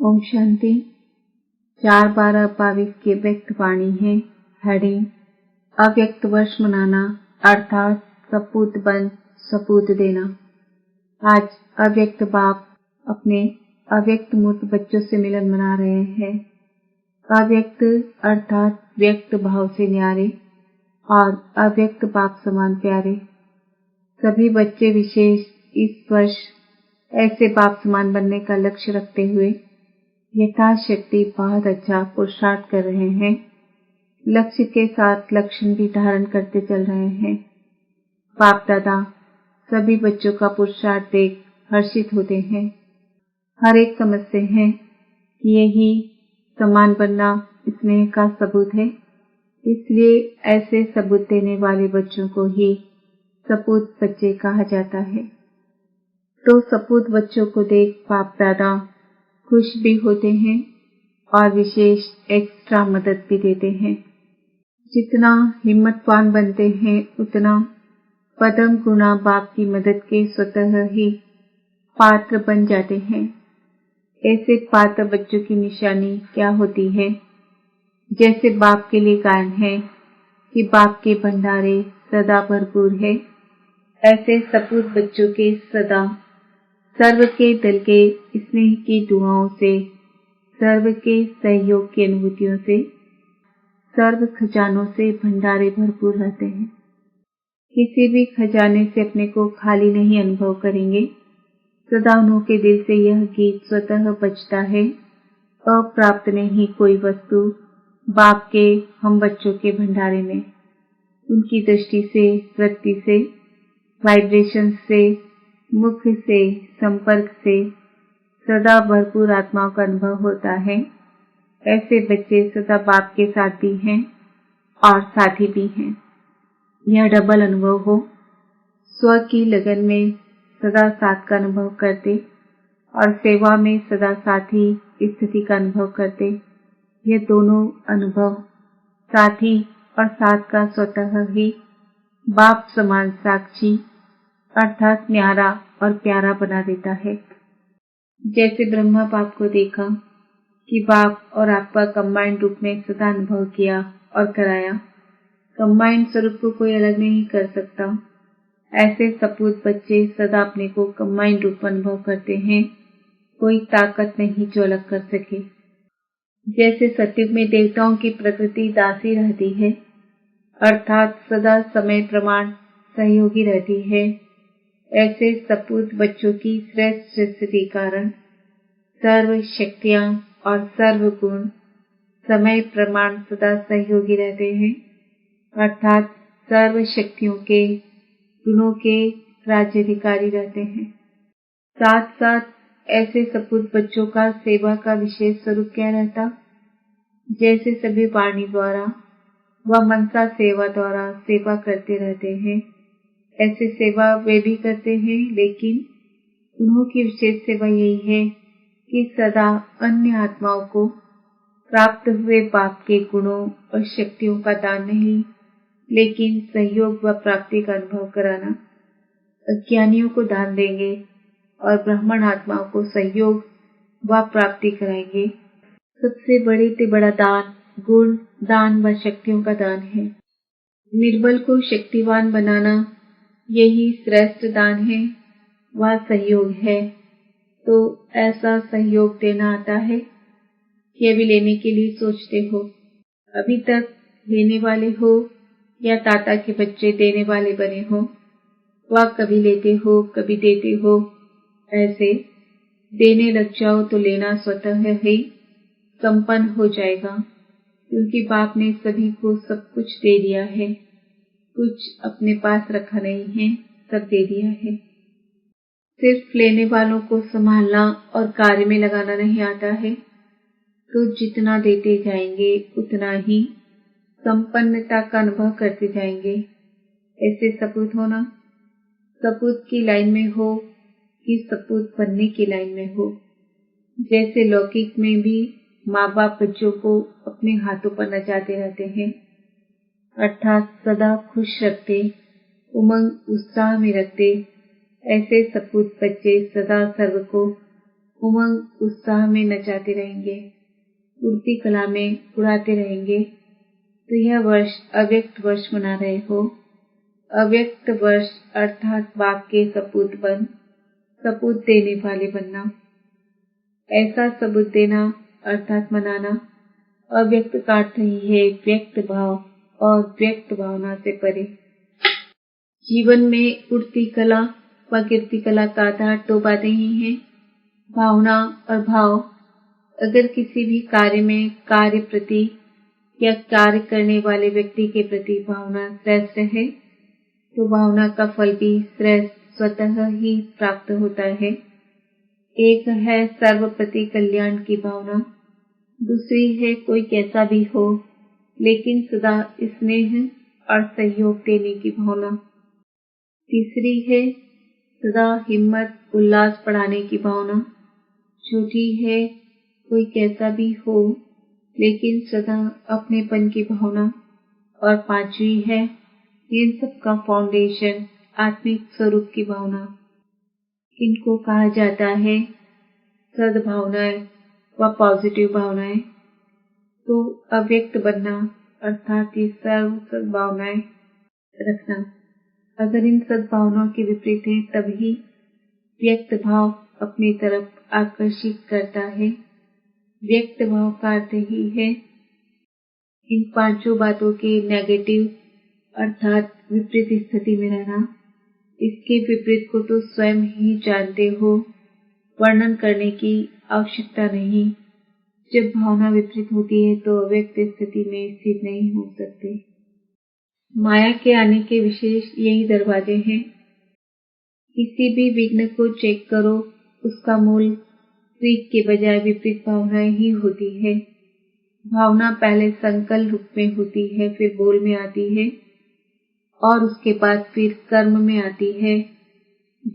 ओम शांति। 4/12/22 की व्यक्त वाणी है। हेडिंग अव्यक्त वर्ष मनाना अर्थात सपूत बंद सपूत देना। आज अव्यक्त बाप अपने अव्यक्त मूर्त बच्चों से मिलन मना रहे हैं। अव्यक्त अर्थात व्यक्त भाव से न्यारे और अव्यक्त बाप समान प्यारे। सभी बच्चे विशेष इस वर्ष ऐसे बाप समान बनने का लक्ष्य रखते हुए यथाशक्ति बहुत अच्छा पुरुषार्थ कर रहे हैं। लक्ष्य के साथ लक्षण भी धारण करते चल रहे हैं। बाप दादा सभी बच्चों का पुरुषार्थ देख हर्षित होते हैं। हर एक समझते हैं कि यही समान बनना स्नेह का सबूत है, इसलिए ऐसे सबूत देने वाले बच्चों को ही सपूत बच्चे कहा जाता है। तो सपूत बच्चों को देख बाप दादा खुश भी होते हैं और विशेष एक्स्ट्रा मदद भी देते हैं। जितना हिम्मतवान बनते हैं उतना पदम गुणा बाप की मदद के स्वतः ही पात्र बन जाते हैं। ऐसे पात्र बच्चों की निशानी क्या होती है? जैसे बाप के लिए गायन है कि बाप के भंडारे सदा भरपूर है, ऐसे सपूत बच्चों के सदा सर्व के दल के स्नेह की दुआओं से, सर्व के सहयोग की अनुभूतियों से, सर्व खजानों से भंडारे भरपूर रहते हैं। किसी भी खजाने से अपने को खाली नहीं अनुभव करेंगे। सदा उन्हों के दिल से यह गीत स्वतः बजता है, अप्राप्त नहीं कोई वस्तु बाप के हम बच्चों के भंडारे में। उनकी दृष्टि से, वृत्ति से, वाइब्रेशन से, मुख से, संपर्क से सदा भरपूर आत्माओं का अनुभव होता है। ऐसे बच्चे सदा बाप के साथ भी हैं और साथी भी हैं। यह डबल अनुभव हो। स्व की लगन में सदा साथ का अनुभव करते और सेवा में सदा साथी स्थिति का अनुभव करते। यह दोनों अनुभव साथी और साथ का स्वतः ही बाप समान साक्षी अर्थात न्यारा और प्यारा बना देता है। जैसे ब्रह्मा बाप को देखा कि बाप और आपका कंबाइंड रूप में सदा अनुभव किया और कराया। कंबाइंड स्वरूप को कोई अलग नहीं कर सकता। ऐसे सपूत बच्चे सदा अपने को कंबाइंड रूप अनुभव करते हैं। कोई ताकत नहीं जो अलग कर सके। जैसे सतयुग में देवताओं की प्रकृति दासी रहती है अर्थात सदा समय प्रमाण सहयोगी रहती है, ऐसे सपूत बच्चों की श्रेष्ठ स्थिति कारण सर्व शक्तियां और सर्व गुण समय प्रमाण सदा सहयोगी रहते हैं अर्थात सर्व शक्तियों के गुणों के राज्याधिकारी रहते हैं। साथ साथ ऐसे सपूत बच्चों का सेवा का विशेष स्वरूप क्या रहता? जैसे सभी वाणी द्वारा व मनसा सेवा द्वारा सेवा करते रहते हैं, ऐसे सेवा वे भी करते हैं, लेकिन उन्हों की विशेष सेवा यही है कि सदा अन्य आत्माओं को प्राप्त हुए बाप के गुणों और शक्तियों का दान नहीं, लेकिन सहयोग व प्राप्ति का अनुभव कराना। अज्ञानियों को दान देंगे और ब्राह्मण आत्माओं को सहयोग व प्राप्ति कराएंगे। सबसे बड़े से बड़ा दान गुण दान व शक्तियों का दान है। निर्बल को शक्तिवान बनाना यही श्रेष्ठ दान है, वह सहयोग है। तो ऐसा सहयोग देना आता है कि अभी लेने के लिए सोचते हो। अभी तक लेने वाले हो या ताता के बच्चे देने वाले बने हो। वह कभी लेते हो कभी देते हो। ऐसे देने लग जाओ तो लेना स्वतः ही संपन्न हो जाएगा, क्योंकि बाप ने सभी को सब कुछ दे दिया है। कुछ अपने पास रखा नहीं है, सब दे दिया है। सिर्फ लेने वालों को संभालना और कार्य में लगाना नहीं आता है। तो जितना देते जाएंगे उतना ही संपन्नता का अनुभव करते जाएंगे। ऐसे सपूत होना, सपूत की लाइन में हो कि सपूत बनने की लाइन में हो। जैसे लौकिक में भी माँ बाप बच्चों को अपने हाथों पर नचाते रहते हैं अर्थात सदा खुश रखते, उमंग उत्साह में रखते। ऐसे सपूत बच्चे सदा सर्व को उमंग उत्साह में नचाते रहेंगे, उड़ती कला में उड़ाते रहेंगे। तो यह वर्ष अव्यक्त वर्ष मना रहे हो। अव्यक्त वर्ष अर्थात बाप के सपूत बन, सबूत देने वाले बनना। ऐसा सबूत देना अर्थात मनाना। अव्यक्त का अर्थ ही है व्यक्त भाव और व्यक्त भावना से परे। जीवन में उड़ती कला व गिरती कला का आधार दो बातें ही हैं, भावना और भाव। अगर किसी भी कार्य में कार्य प्रति या कार्य करने वाले व्यक्ति के प्रति भावना श्रेष्ठ है तो भावना का फल भी श्रेष्ठ स्वतः ही प्राप्त होता है। एक है सर्वप्रति कल्याण की भावना, दूसरी है कोई कैसा भी हो लेकिन सदा स्नेह और सहयोग देने की भावना, तीसरी है सदा हिम्मत उल्लास बढ़ाने की भावना, चौथी है कोई कैसा भी हो लेकिन सदा अपनेपन की भावना, और पांचवी है इन सब का फाउंडेशन आत्मिक स्वरूप की भावना। इनको कहा जाता है सद्भावनाएं व पॉजिटिव भावनाएं। तो अव्यक्त बनना अर्थात ये सर्व सद्भावनाएं रखना। अगर इन सद्भावनाओं के विपरीत है तभी व्यक्त भाव अपनी तरफ आकर्षित करता है। व्यक्त भाव का अर्थ ही है इन पांचों बातों के नेगेटिव अर्थात विपरीत स्थिति में रहना। इसके विपरीत को तो स्वयं ही जानते हो, वर्णन करने की आवश्यकता नहीं। जब भावना विपरीत होती है तो अव्यक्त स्थिति में स्थिर नहीं हो सकते। माया के आने के विशेष यही दरवाजे हैं। किसी भी विघ्न को चेक करो, उसका मूल क्रिक के बजाय विपरीत भावनाएं ही होती है। भावना पहले संकल्प रूप में होती है, फिर बोल में आती है और उसके बाद फिर कर्म में आती है।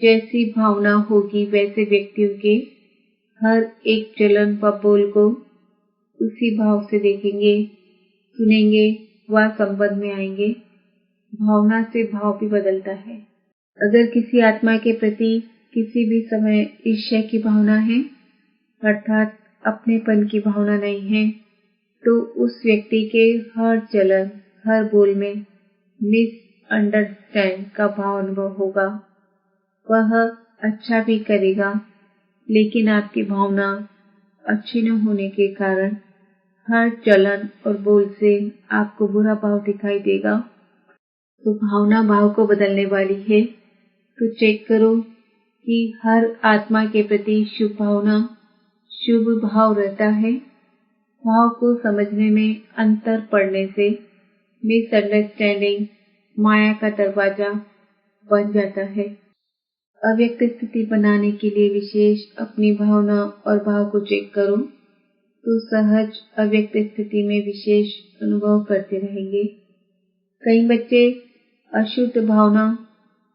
जैसी भावना होगी वैसे व्यक्तियों के हर एक चलन व बोल को उसी भाव से देखेंगे, सुनेंगे व संबंध में आएंगे। भावना से भाव भी बदलता है। अगर किसी आत्मा के प्रति किसी भी समय ईर्ष्या की भावना है अर्थात अपनेपन की भावना नहीं है तो उस व्यक्ति के हर चलन हर बोल में मिसअंडरस्टैंड का भाव अनुभव होगा। वह अच्छा भी करेगा लेकिन आपकी भावना अच्छी न होने के कारण हर चलन और बोल से आपको बुरा भाव दिखाई देगा। तो भावना भाव को बदलने वाली है। तो चेक करो कि हर आत्मा के प्रति शुभ भावना शुभ भाव रहता है। भाव को समझने में अंतर पड़ने से मिसअंडरस्टैंडिंग माया का दरवाजा बन जाता है। अव्यक्त स्थिति बनाने के लिए विशेष अपनी भावना और भाव को चेक करो तो सहज अव्यक्त स्थिति में विशेष अनुभव करते रहेंगे। कई बच्चे अशुद्ध भावना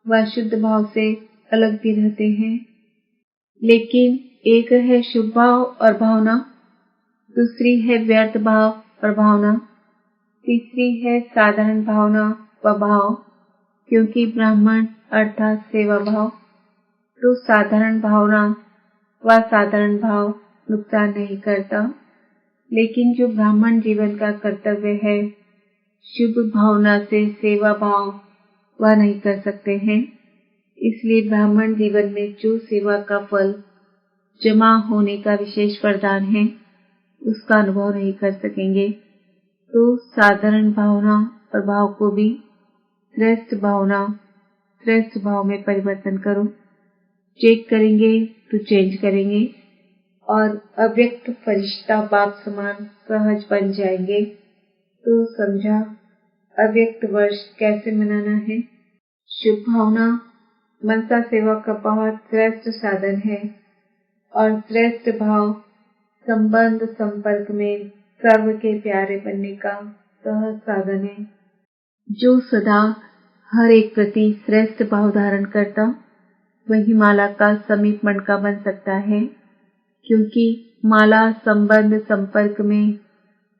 व शुद्ध भाव से अलग भी रहते हैं, लेकिन एक है शुभ भाव और भावना, दूसरी है व्यर्थ भाव और भावना, तीसरी है साधारण भावना व भाव। क्योंकि ब्राह्मण अर्थात सेवा भाव, तो साधारण भावना व साधारण भाव नुकसान नहीं करता, लेकिन जो ब्राह्मण जीवन का कर्तव्य है शुभ भावना से सेवा भाव वह नहीं कर सकते हैं। इसलिए ब्राह्मण जीवन में जो सेवा का फल जमा होने का विशेष वरदान है उसका अनुभव नहीं कर सकेंगे। तो साधारण भावना और भाव को भी श्रेष्ठ भावना श्रेष्ठ भाव में परिवर्तन करो। चेक करेंगे तो चेंज करेंगे और अव्यक्त फरिश्ता बाप समान सहज बन जाएंगे। तो समझा अव्यक्त वर्ष कैसे मनाना है। शुभ भावना मनसा सेवा का बहुत श्रेष्ठ साधन है और श्रेष्ठ भाव संबंध संपर्क में सर्व के प्यारे बनने का सहज साधन है। जो सदा हर एक प्रति श्रेष्ठ भाव धारण करता वही माला का समीप मणका बन सकता है, क्योंकि माला संबंध संपर्क में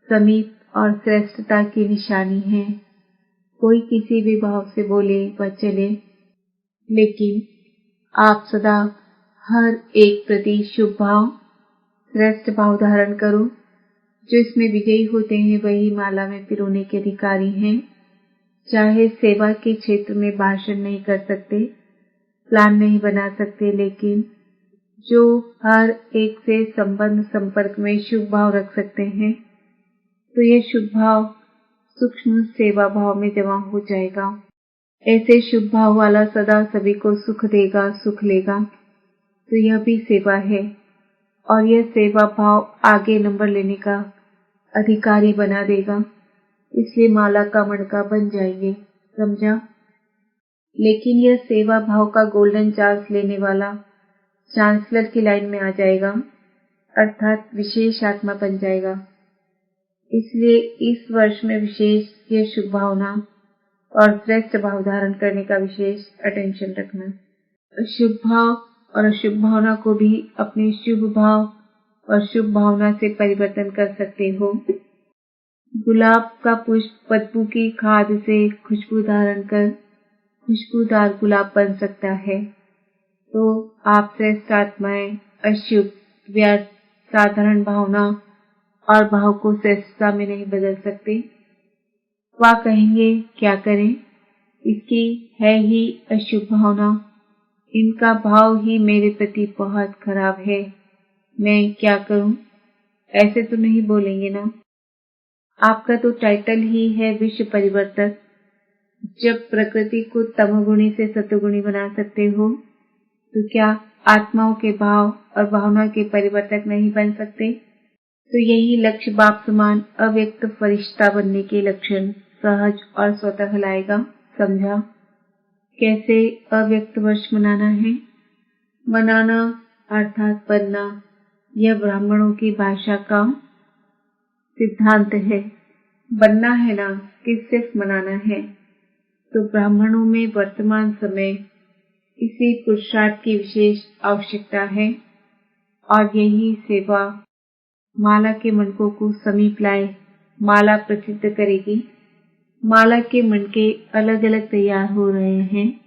समीप और श्रेष्ठता की निशानी है। कोई किसी भी भाव से बोले व चले, लेकिन आप सदा हर एक प्रति शुभ भाव, श्रेष्ठ भाव धारण करो। जो इसमें विजयी होते हैं वही माला में पिरोने के अधिकारी हैं। चाहे सेवा के क्षेत्र में भाषण नहीं कर सकते, प्लान नहीं बना सकते, लेकिन जो हर एक से संबंध संपर्क में शुभ भाव रख सकते हैं, तो यह शुभ भाव सूक्ष्म सेवा भाव में जमा हो जाएगा। ऐसे शुभ भाव वाला सदा सभी को सुख देगा, सुख लेगा, तो यह भी सेवा है। और यह सेवा भाव आगे नंबर लेने का अधिकारी बना देगा, इसलिए माला का मणका बन जाएंगे, समझा। लेकिन यह सेवा भाव का गोल्डन चांस लेने वाला चांसलर की लाइन में आ जाएगा, अर्थात विशेष आत्मा बन जाएगा। इसलिए इस वर्ष में विशेष यह शुभ भावना और श्रेष्ठ भाव धारण करने का विशेष अटेंशन रखना। शुभ भाव और अशुभ भावना को भी अपने शुभ भाव और शुभ भावना से परिवर्तन कर सकते हो। गुलाब का पुष्प बदबू की खाद से खुशबू धारण कर खुशबूदार गुलाब बन सकता है। तो आप श्रेष्ठ आत्माएं अशुभ, व्यर्थ, साधारण भावना और भाव को श्रेष्ठता में नहीं बदल सकते। वह कहेंगे क्या करें, इसकी है ही अशुभ भावना, इनका भाव ही मेरे प्रति बहुत खराब है, मैं क्या करूं, ऐसे तो नहीं बोलेंगे ना। आपका तो टाइटल ही है विश्व परिवर्तक। जब प्रकृति को तमोगुणी से सतोगुणी बना सकते हो, तो क्या आत्माओं के भाव और भावना के परिवर्तक नहीं बन सकते। तो यही लक्ष्य बाप समान अव्यक्त फरिश्ता बनने के लक्षण सहज और स्वतः लाएगा, समझा। कैसे अव्यक्त वर्ष मनाना है? मनाना अर्थात बनना, यह ब्राह्मणों की भाषा का सिद्धांत है। बनना है ना कि सिर्फ मनाना है। तो ब्राह्मणों में वर्तमान समय इसी पुरुषार्थ की विशेष आवश्यकता है, और यही सेवा माला के मणकों को समीप लाए माला प्रसिद्ध करेगी। माला के मणके अलग अलग तैयार हो रहे हैं,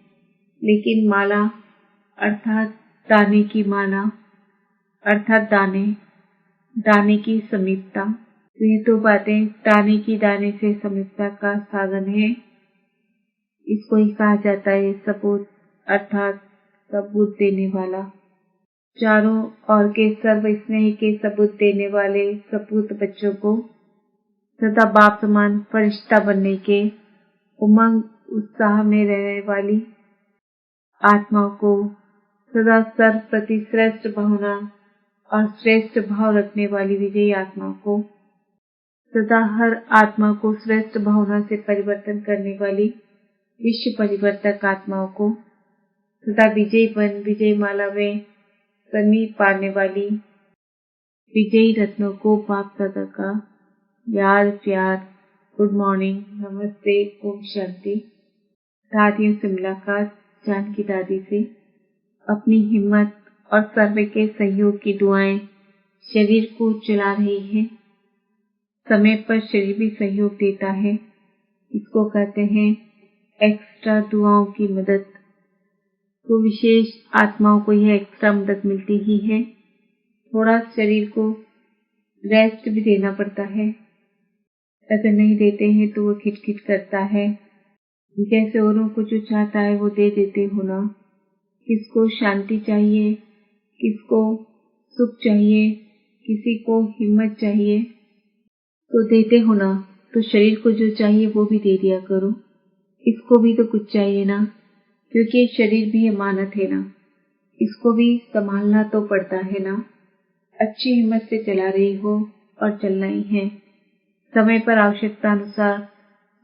लेकिन माला अर्थात दाने की माला अर्थात दाने की समीपता। तो ये तो बातें दाने से समीपता का साधन है। इसको ही कहा जाता है सपूत, अर्थात सबूत देने वाला। चारों ओर के सर्व स्नेह के सबूत देने वाले सपूत बच्चों को सदा बाप समान फरिश्ता बनने के उमंग उत्साह में रहने वाली आत्माओं को सदा सर्व प्रति श्रेष्ठ भावना और श्रेष्ठ भाव रखने वाली विजयी आत्माओं को सदा हर आत्मा को श्रेष्ठ भावना से परिवर्तन करने वाली विश्व परिवर्तक आत्माओं को सदा विजयी माला में समीप पाने वाली विजयी रत्नों को बाप दादा का याद, प्यार, गुड मॉर्निंग, नमस्ते, ओम शांति। दादियों से मुलाकात, जानकी दादी से। अपनी हिम्मत और सर्वे के सहयोग की दुआएं शरीर को चला रही है। समय पर शरीर भी सहयोग देता है। इसको कहते हैं एक्स्ट्रा दुआओं की मदद। तो विशेष आत्माओं को यह एक्स्ट्रा मदद मिलती ही है। थोड़ा शरीर को रेस्ट भी देना पड़ता है। अगर नहीं देते हैं तो वो खिटखिट करता है। जैसे औरों को जो चाहता है वो दे देते हो ना। किसको शांति चाहिए, किसको सुख चाहिए, किसी को हिम्मत चाहिए, तो देते हो ना। तो शरीर को जो चाहिए वो भी दे दिया करो। इसको भी तो कुछ चाहिए ना, क्योंकि शरीर भी अमानत है ना, इसको भी संभालना तो पड़ता है ना। अच्छी हिम्मत से चला रही हो और चलना ही है। समय पर आवश्यकता अनुसार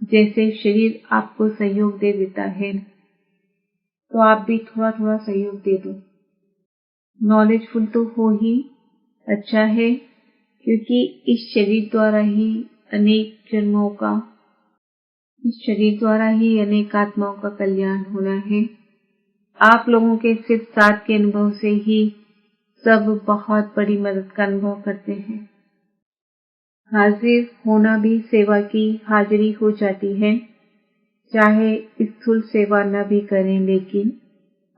जैसे शरीर आपको सहयोग दे देता है, तो आप भी थोड़ा थोड़ा सहयोग दे दो। नॉलेजफुल तो हो ही अच्छा है, क्योंकि इस शरीर द्वारा ही अनेक आत्माओं का कल्याण होना है। आप लोगों के सिर्फ साथ के अनुभव से ही सब बहुत बड़ी मदद का अनुभव करते हैं। हाजिर होना भी सेवा की हाजिरी हो जाती है। चाहे स्थूल सेवा न भी करें, लेकिन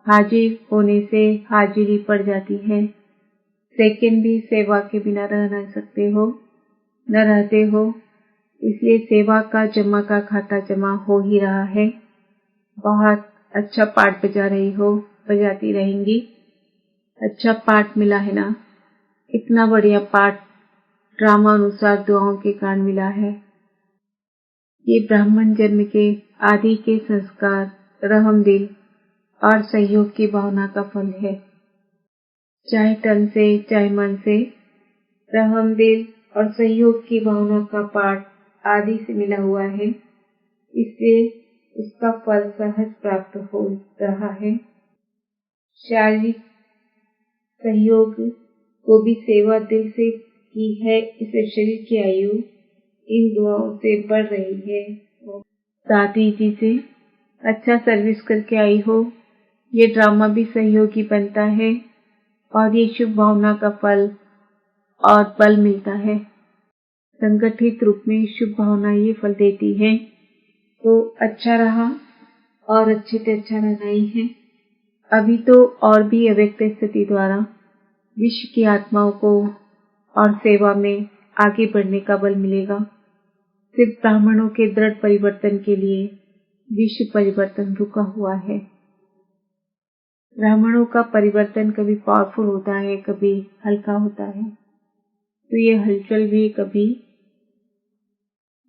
हाजिर होने से हाजिरी पड़ जाती है। सेकंड भी सेवा के बिना रह न सकते हो, न रहते हो, इसलिए सेवा का खाता जमा हो ही रहा है। बहुत अच्छा पाठ बजा रही हो, बजाती रहेंगी। अच्छा पाठ मिला है ना, इतना बढ़िया पाठ ड्रामा अनुसार दुआओं के कारण मिला है। ये ब्राह्मण जन्म के आदि के संस्कार, रहम दिल और सहयोग की भावना का फल है। चाहे तन से चाहे मन से रहम दिल और सहयोग की भावना का पाठ आदि से मिला हुआ है, इसलिए उसका फल सहज प्राप्त हो रहा है। शारीरिक सहयोग को भी सेवा दिल से की है, इसे शरीर की आयु इन दुआओं से बढ़ रही है। दादी जी से अच्छा सर्विस करके आई हो, ये ड्रामा भी सहयोगी बनता है और ये शुभ भावना का फल और बल मिलता है। संगठित रूप में शुभ भावना ये फल देती है, तो अच्छा रहा और अच्छे से अच्छा रहना ही है। अभी तो और भी अव्यक्त स्थिति द्वारा विश्व की आत्माओं को और सेवा में आगे बढ़ने का बल मिलेगा। सिर्फ ब्राह्मणों के दृढ़ परिवर्तन के लिए विश्व परिवर्तन रुका हुआ है। ब्राह्मणों का परिवर्तन कभी पावरफुल होता है, कभी हल्का होता है, तो ये हलचल भी कभी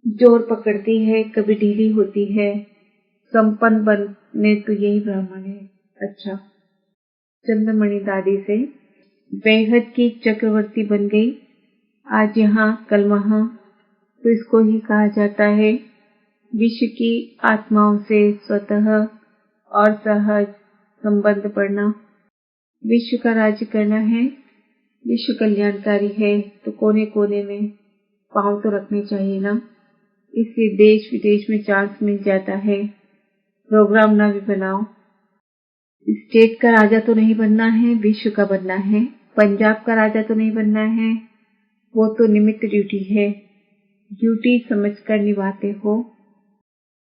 जोर पकड़ती है, कभी ढीली होती है। संपन्न बनने तो यही ब्राह्मण है। अच्छा, चंद्रमणि दादी से बेहद की चक्रवर्ती बन गई, आज यहाँ कल वहाँ, तो इसको ही कहा जाता है विश्व की आत्माओं से स्वतः और सहज संबंध पढ़ना। विश्व का राज्य करना है, विश्व कल्याणकारी है, तो कोने कोने में पांव तो रखने चाहिए ना। इसलिए देश विदेश में चांस मिल जाता है, प्रोग्राम ना भी बनाओ। स्टेट का राजा तो नहीं बनना है, विश्व का बनना है। पंजाब का राजा तो नहीं बनना है, वो तो निमित्त ड्यूटी है, ड्यूटी समझकर निभाते हो।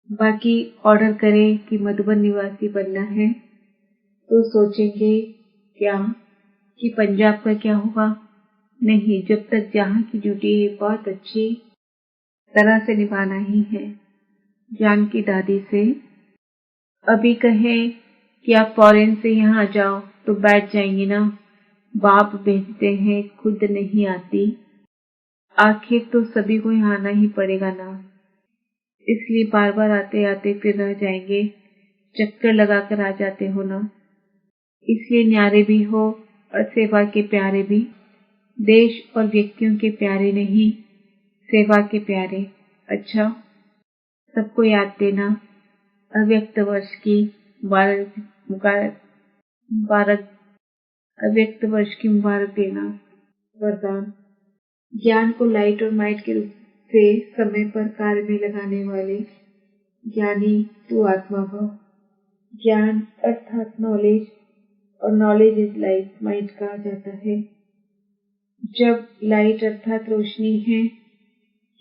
बाकी ऑर्डर करें कि मधुबन निवासी बनना है, तो सोचेंगे क्या कि पंजाब का क्या होगा। नहीं, जब तक जहाँ की ड्यूटी है बहुत अच्छी तरह से निभाना ही है। जानकी दादी से अभी कहें कि आप फॉरेन से यहाँ आ जाओ तो बैठ जाएंगी ना, बाप भेजते हैं, खुद नहीं आती, आखिर तो सभी को यहाँ आना ही पड़ेगा ना, इसलिए बार बार आते आते फिर रह जाएंगे, चक्कर लगाकर आ जाते हो ना। इसलिए न्यारे भी हो और सेवा के प्यारे भी, देश और व्यक्तियों के प्यारे नहीं, सेवा के प्यारे। अच्छा, सबको याद देना, अव्यक्त वर्ष की मुबारक अव्यक्त वर्ष की मुबारक देना। वरदान, ज्ञान को लाइट और माइट के रूप से समय पर कार्य में लगाने वाले ज्ञानी तू आत्मा भव। ज्ञान अर्थात नॉलेज और नॉलेज इज लाइट, माइट कहा जाता है। जब लाइट अर्थात रोशनी है,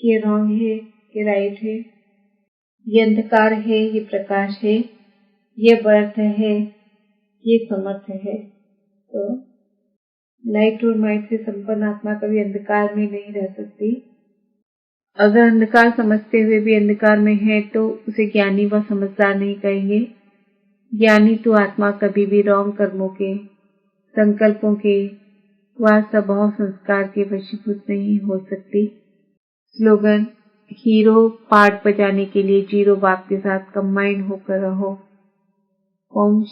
ये रॉन्ग है, ये राइट है, ये अंधकार है, ये प्रकाश है, ये व्यर्थ है, ये समर्थ है। तो लाइट और माइट से संपन्न आत्मा कभी अंधकार में नहीं रह सकती। अगर अंधकार समझते हुए भी अंधकार में है तो उसे ज्ञानी व समझदार नहीं कहेंगे। ज्ञानी तो आत्मा कभी भी रॉन्ग कर्मों के, संकल्पों के व स्वभाव संस्कार के वशीभूत नहीं हो सकती। स्लोगन, हीरो पार्ट बजाने के लिए जीरो बाप के साथ कंबाइंड होकर रहो। ओम